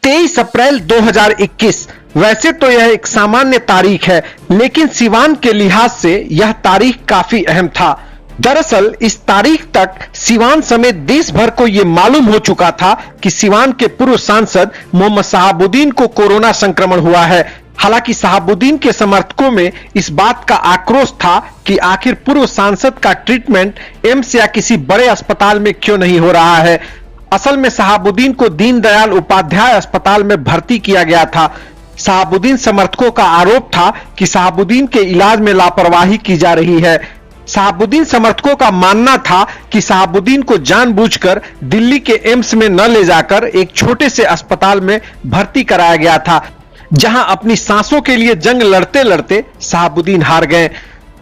23 अप्रैल 2021। वैसे तो यह एक सामान्य तारीख है, लेकिन सिवान के लिहाज से यह तारीख काफी अहम था। दरअसल इस तारीख तक सिवान समेत देश भर को यह मालूम हो चुका था कि सिवान के पूर्व सांसद मोहम्मद शहाबुद्दीन को कोरोना संक्रमण हुआ है। हालांकि शहाबुद्दीन के समर्थकों में इस बात का आक्रोश था कि आखिर पूर्व सांसद का ट्रीटमेंट एम्स या किसी बड़े अस्पताल में क्यों नहीं हो रहा है। असल में शहाबुद्दीन को दीनदयाल उपाध्याय अस्पताल में भर्ती किया गया था। शहाबुद्दीन समर्थकों का आरोप था कि शहाबुद्दीन के इलाज में लापरवाही की जा रही है। शहाबुद्दीन समर्थकों का मानना था कि शहाबुद्दीन को जानबूझकर दिल्ली के एम्स में न ले जाकर एक छोटे से अस्पताल में भर्ती कराया गया था, जहां अपनी सांसों के लिए जंग लड़ते लड़ते शहाबुद्दीन हार गए।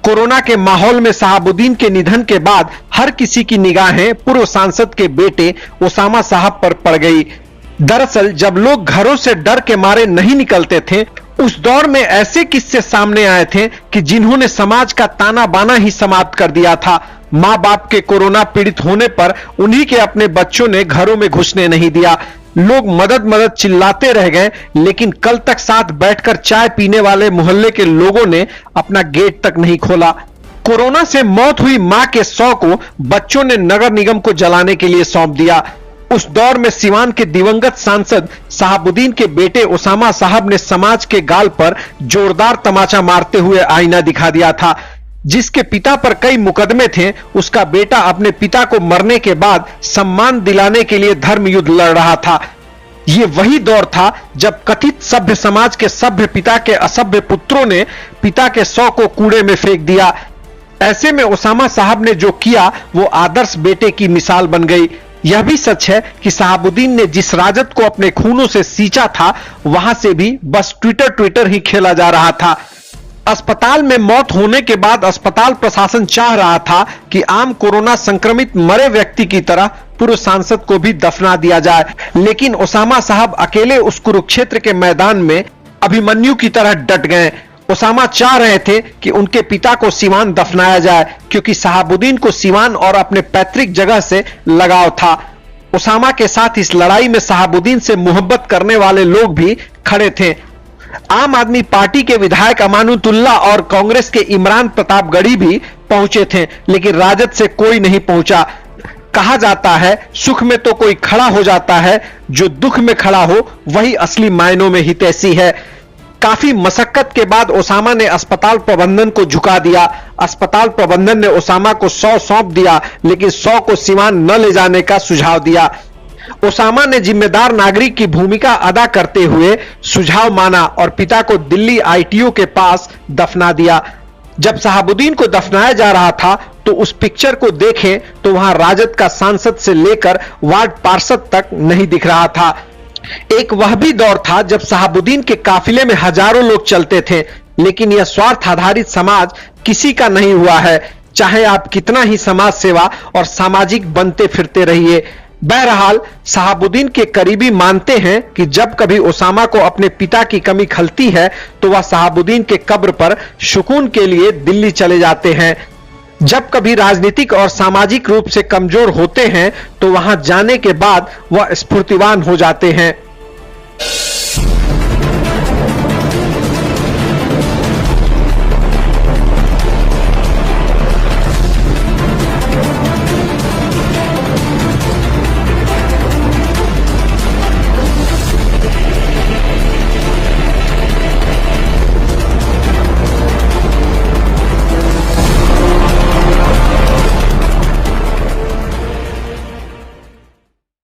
कोरोना के माहौल में शहाबुद्दीन के निधन के बाद हर किसी की निगाहें पूर्व सांसद के बेटे ओसामा साहब पर पड़ गई। दरअसल जब लोग घरों से डर के मारे नहीं निकलते थे, उस दौर में ऐसे किस्से सामने आए थे कि जिन्होंने समाज का ताना बाना ही समाप्त कर दिया था। मां बाप के कोरोना पीड़ित होने पर उन्हीं के अपने बच्चों ने घरों में घुसने नहीं दिया। लोग मदद मदद चिल्लाते रह गए, लेकिन कल तक साथ बैठकर चाय पीने वाले मोहल्ले के लोगों ने अपना गेट तक नहीं खोला। कोरोना से मौत हुई मां के शव को बच्चों ने नगर निगम को जलाने के लिए सौंप दिया। उस दौर में सिवान के दिवंगत सांसद शहाबुद्दीन के बेटे ओसामा साहब ने समाज के गाल पर जोरदार तमाचा मारते हुए आईना दिखा दिया था। जिसके पिता पर कई मुकदमे थे, उसका बेटा अपने पिता को मरने के बाद सम्मान दिलाने के लिए धर्म युद्ध लड़ रहा था। यह वही दौर था जब कथित सभ्य समाज के सभ्य पिता के असभ्य पुत्रों ने पिता के शव को कूड़े में फेंक दिया। ऐसे में ओसामा साहब ने जो किया वो आदर्श बेटे की मिसाल बन गई। यह भी सच है कि शहाबुद्दीन ने जिस राजद को अपने खूनों से सींचा था, वहां से भी बस ट्विटर ही खेला जा रहा था। अस्पताल में मौत होने के बाद अस्पताल प्रशासन चाह रहा था कि आम कोरोना संक्रमित मरे व्यक्ति की तरह पूर्व सांसद को भी दफना दिया जाए, लेकिन ओसामा साहब अकेले उस कुरुक्षेत्र के मैदान में अभिमन्यु की तरह डट गए। ओसामा चाह रहे थे कि उनके पिता को सिवान दफनाया जाए, क्योंकि शहाबुद्दीन को सिवान और अपने पैतृक जगह से लगाव था। ओसामा के साथ इस लड़ाई में शहाबुद्दीन से मोहब्बत करने वाले लोग भी खड़े थे। आम आदमी पार्टी के विधायक अमानुतुल्लाह और कांग्रेस के इमरान प्रतापगढ़ी भी पहुंचे थे, लेकिन राजद से कोई नहीं पहुंचा। कहा जाता है सुख में तो कोई खड़ा हो जाता है, जो दुख में खड़ा हो वही असली मायनों में हितैषी है। काफी मशक्कत के बाद ओसामा ने अस्पताल प्रबंधन को झुका दिया। अस्पताल प्रबंधन ने ओसामा को 100 सौंप दिया, लेकिन 100 को सिवान न ले जाने का सुझाव दिया। ओसामा ने जिम्मेदार नागरिक की भूमिका अदा करते हुए सुझाव माना और पिता को दिल्ली आईटीओ के पास दफना दिया। जब शहाबुद्दीन को दफनाया जा रहा था तो उस पिक्चर को देखें तो वहां राजद का सांसद से लेकर वार्ड पार्षद तक नहीं दिख रहा था। एक वह भी दौर था जब शहाबुद्दीन के काफिले में हजारों लोग चलते थे, लेकिन यह स्वार्थ आधारित समाज किसी का नहीं हुआ है, चाहे आप कितना ही समाज सेवा और सामाजिक बनते फिरते रहिए। बहरहाल शहाबुद्दीन के करीबी मानते हैं कि जब कभी ओसामा को अपने पिता की कमी खलती है तो वह शहाबुद्दीन के कब्र पर सुकून के लिए दिल्ली चले जाते हैं। जब कभी राजनीतिक और सामाजिक रूप से कमजोर होते हैं तो वहां जाने के बाद वह स्फूर्तिवान हो जाते हैं।